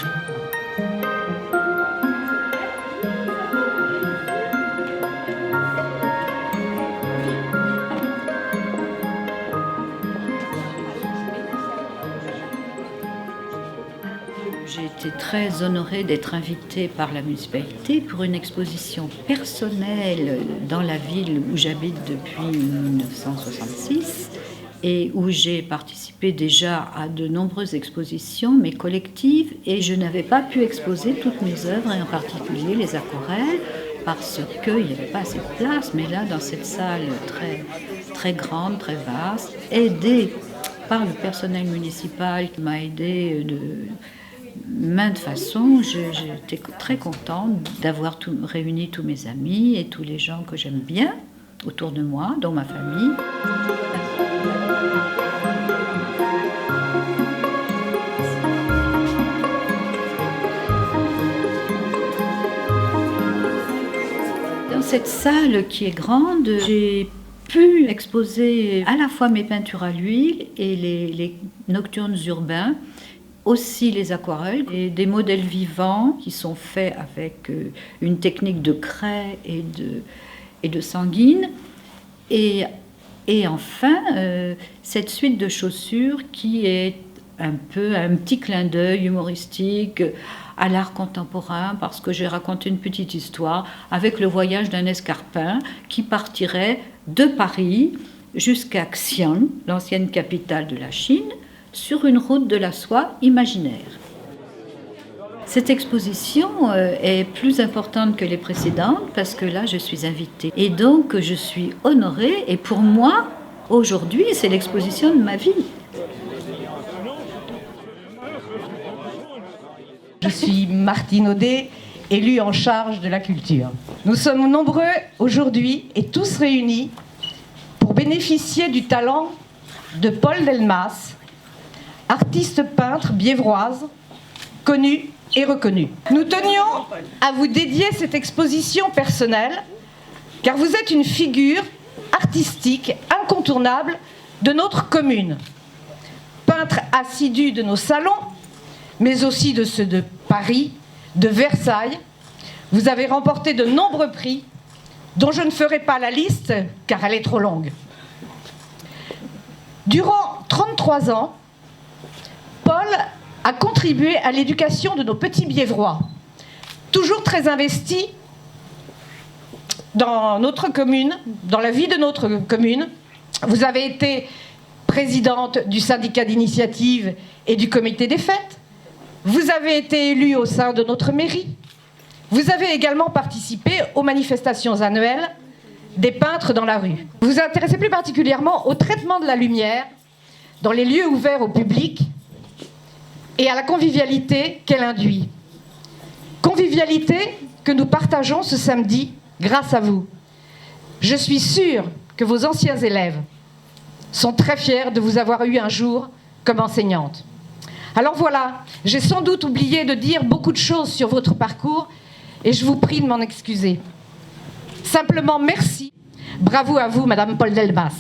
J'ai été très honorée d'être invitée par la municipalité pour une exposition personnelle dans la ville où j'habite depuis 1966 et où j'ai participé déjà à de nombreuses expositions, mais collectives, et je n'avais pas pu exposer toutes mes œuvres, et en particulier les aquarelles, parce qu'il n'y avait pas assez de place. Mais là, dans cette salle très, très grande, très vaste, aidée par le personnel municipal qui m'a aidée de maintes façons, j'étais très contente d'avoir réuni tous mes amis et tous les gens que j'aime bien autour de moi, dont ma famille. Dans cette salle qui est grande, j'ai pu exposer à la fois mes peintures à l'huile et les nocturnes urbains, aussi les aquarelles et des modèles vivants qui sont faits avec une technique de craie et de sanguine. Et enfin, cette suite de chaussures qui est un peu un petit clin d'œil humoristique à l'art contemporain, parce que j'ai raconté une petite histoire avec le voyage d'un escarpin qui partirait de Paris jusqu'à Xi'an, l'ancienne capitale de la Chine, sur une route de la soie imaginaire. Cette exposition est plus importante que les précédentes parce que là, je suis invitée. Et donc, je suis honorée. Et pour moi, aujourd'hui, c'est l'exposition de ma vie. Je suis Martine Audet, élue en charge de la culture. Nous sommes nombreux aujourd'hui et tous réunis pour bénéficier du talent de Paul Delmas, artiste peintre biévroise, connue et reconnue. Nous tenions à vous dédier cette exposition personnelle, car vous êtes une figure artistique incontournable de notre commune. Peintre assidu de nos salons, mais aussi de ceux de Paris, de Versailles. Vous avez remporté de nombreux prix, dont je ne ferai pas la liste, car elle est trop longue. Durant 33 ans, Paul a contribué à l'éducation de nos petits Biévrois, toujours très investi dans notre commune, dans la vie de notre commune. Vous avez été présidente du syndicat d'initiative et du comité des fêtes. Vous avez été élue au sein de notre mairie. Vous avez également participé aux manifestations annuelles des peintres dans la rue. Vous vous intéressez plus particulièrement au traitement de la lumière dans les lieux ouverts au public et à la convivialité qu'elle induit. Convivialité que nous partageons ce samedi grâce à vous. Je suis sûre que vos anciens élèves sont très fiers de vous avoir eu un jour comme enseignante. Alors voilà, j'ai sans doute oublié de dire beaucoup de choses sur votre parcours et je vous prie de m'en excuser. Simplement merci. Bravo à vous, Madame Paul Delmas.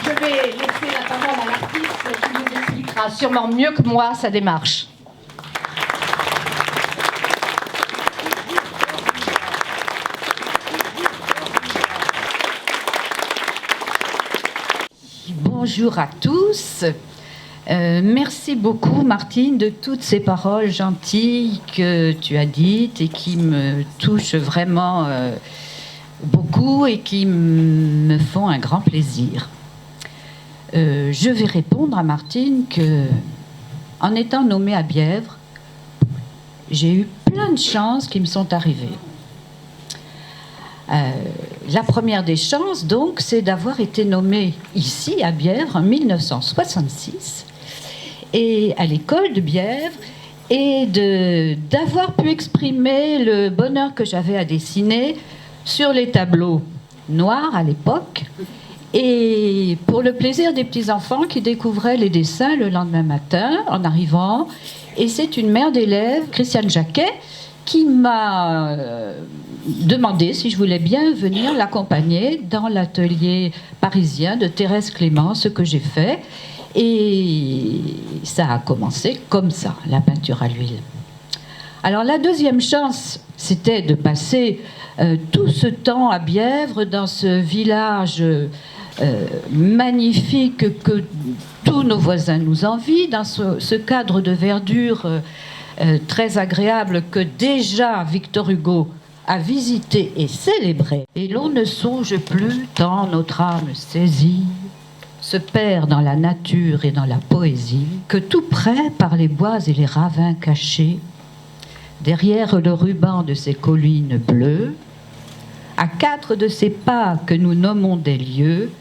Je vais laisser la parole à l'artiste qui nous expliquera sûrement mieux que moi sa démarche. Bonjour à tous. Merci beaucoup, Martine, de toutes ces paroles gentilles que tu as dites et qui me touchent vraiment beaucoup et qui me font un grand plaisir. Je vais répondre à Martine que, en étant nommée à Bièvre, j'ai eu plein de chances qui me sont arrivées. La première des chances, donc, c'est d'avoir été nommée ici, à Bièvre, en 1966, et à l'école de Bièvre, et d'avoir pu exprimer le bonheur que j'avais à dessiner sur les tableaux noirs à l'époque, et pour le plaisir des petits-enfants qui découvraient les dessins le lendemain matin, en arrivant. Et c'est une mère d'élèves, Christiane Jacquet, qui m'a demandé si je voulais bien venir l'accompagner dans l'atelier parisien de Thérèse Clément, ce que j'ai fait. Et ça a commencé comme ça, la peinture à l'huile. Alors la deuxième chance, c'était de passer tout ce temps à Bièvre, dans ce village magnifique que tous nos voisins nous envient, dans ce cadre de verdure très agréable que déjà Victor Hugo a visité et célébré. Et l'on ne songe plus tant notre âme saisie se perd dans la nature et dans la poésie, que tout près par les bois et les ravins cachés, derrière le ruban de ces collines bleues, à 4 de ces pas que nous nommons des lieux,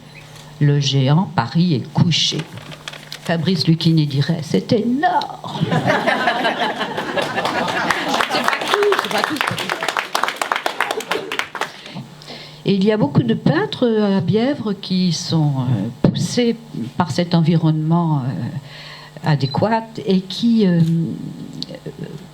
le géant Paris est couché. Fabrice Lucchini dirait, c'est énorme. C'est pas tout. Et il y a beaucoup de peintres à Bièvre qui sont poussés par cet environnement adéquat et qui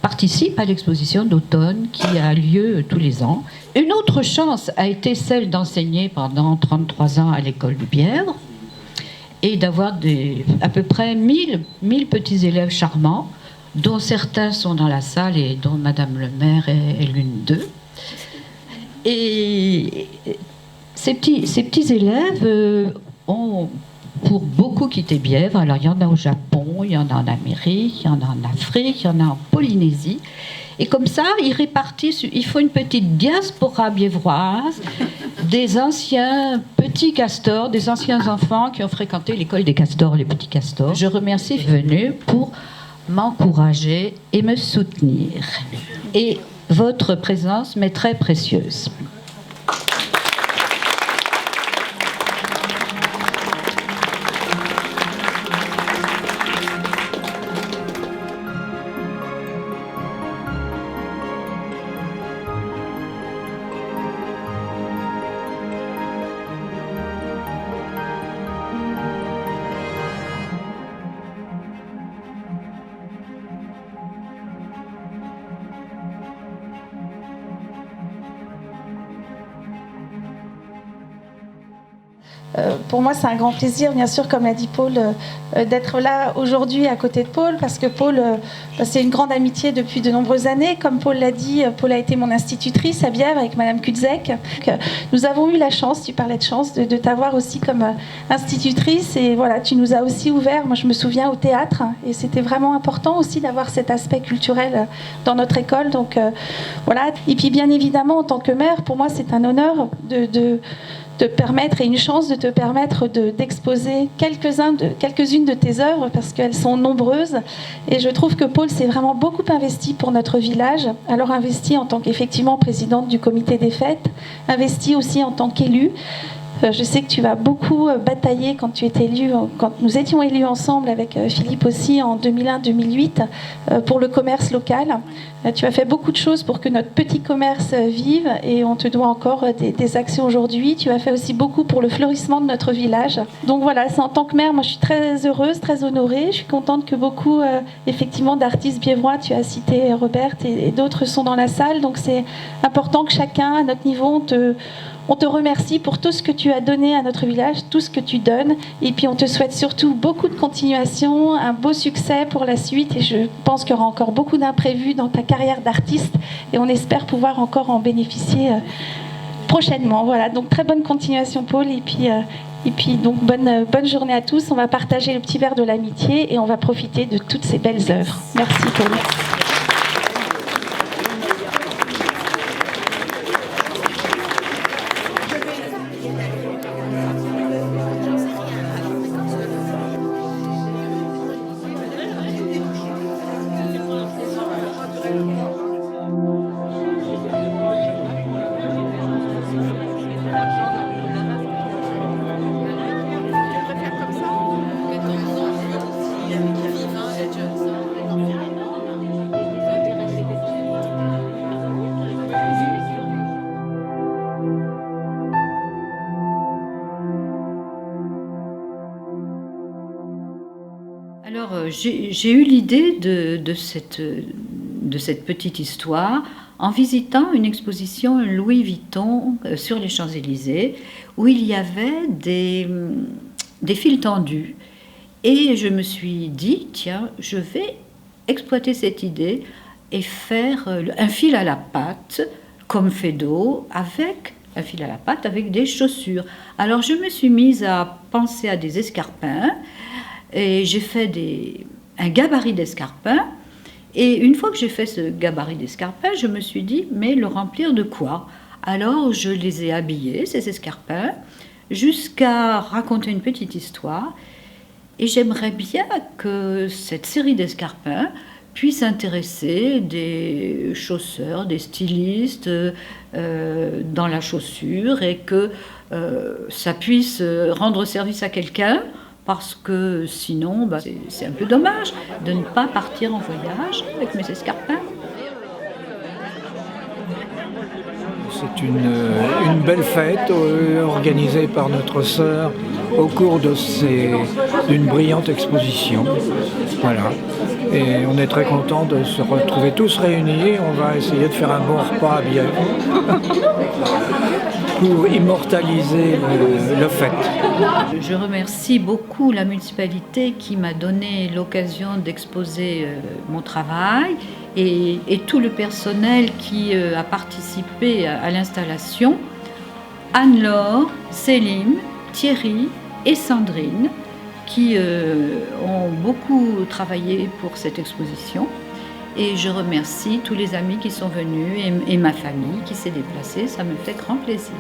participent à l'exposition d'automne qui a lieu tous les ans. Une autre chance a été celle d'enseigner pendant 33 ans à l'école de Bièvre et d'avoir à peu près 1000 petits élèves charmants, dont certains sont dans la salle et dont Madame le maire est l'une d'eux. Et ces petits élèves ont pour beaucoup quitté Bièvre. Alors il y en a au Japon, il y en a en Amérique, il y en a en Afrique, il y en a en Polynésie. Et comme ça, ils répartissent, il faut une petite diaspora biévroise, des anciens petits castors, des anciens enfants qui ont fréquenté l'école des castors, les petits castors. Je remercie venus pour m'encourager et me soutenir. Et votre présence m'est très précieuse. Pour moi, c'est un grand plaisir, bien sûr, comme l'a dit Paul, d'être là aujourd'hui à côté de Paul, parce que Paul, c'est une grande amitié depuis de nombreuses années. Comme Paul l'a dit, Paul a été mon institutrice à Bièvre avec Madame Kutzek. Nous avons eu la chance, tu parlais de chance, de t'avoir aussi comme institutrice. Et voilà, tu nous as aussi ouvert, moi je me souviens, au théâtre. Et c'était vraiment important aussi d'avoir cet aspect culturel dans notre école. Donc voilà. Et puis bien évidemment, en tant que mère, pour moi, c'est un honneur de permettre et une chance de te permettre d'exposer quelques-unes de tes œuvres parce qu'elles sont nombreuses et je trouve que Paul s'est vraiment beaucoup investi pour notre village, alors investi en tant qu'effectivement présidente du comité des fêtes, investi aussi en tant qu'élu. Je sais que tu vas beaucoup batailler quand tu étais élu, quand nous étions élus ensemble avec Philippe aussi en 2001-2008 pour le commerce local. Tu as fait beaucoup de choses pour que notre petit commerce vive et on te doit encore des actions aujourd'hui. Tu as fait aussi beaucoup pour le fleurissement de notre village. Donc voilà, c'est en tant que maire, moi je suis très heureuse, très honorée. Je suis contente que beaucoup effectivement d'artistes biévrois, tu as cité Robert et d'autres sont dans la salle. Donc c'est important que chacun à notre niveau, on te remercie pour tout ce que tu as donné à notre village, tout ce que tu donnes. Et puis on te souhaite surtout beaucoup de continuation, un beau succès pour la suite. Et je pense qu'il y aura encore beaucoup d'imprévus dans ta carrière d'artiste. Et on espère pouvoir encore en bénéficier prochainement. Voilà, donc très bonne continuation Paul. Et puis donc bonne journée à tous. On va partager le petit verre de l'amitié et on va profiter de toutes ces belles œuvres. Merci Paul. Alors, j'ai eu l'idée de cette petite histoire en visitant une exposition Louis Vuitton sur les Champs-Élysées, où il y avait des fils tendus. Et je me suis dit, tiens, je vais exploiter cette idée et faire un fil à la patte, comme Feydeau, avec un fil à la patte, avec des chaussures. Alors je me suis mise à penser à des escarpins, et j'ai fait un gabarit d'escarpins. Et une fois que j'ai fait ce gabarit d'escarpins, je me suis dit, mais le remplir de quoi? Alors je les ai habillés, ces escarpins, jusqu'à raconter une petite histoire. Et j'aimerais bien que cette série d'escarpins puisse intéresser des chausseurs, des stylistes dans la chaussure, et que ça puisse rendre service à quelqu'un, parce que sinon, c'est un peu dommage de ne pas partir en voyage avec mes escarpins. C'est une belle fête organisée par notre sœur au cours d'une brillante exposition. Voilà. Et on est très contents de se retrouver tous réunis. On va essayer de faire un bon repas à Bièvre pour immortaliser le fait. Je remercie beaucoup la municipalité qui m'a donné l'occasion d'exposer mon travail, et tout le personnel qui a participé à l'installation. Anne-Laure, Céline, Thierry et Sandrine, qui ont beaucoup travaillé pour cette exposition. Et je remercie tous les amis qui sont venus et ma famille qui s'est déplacée. Ça me fait grand plaisir.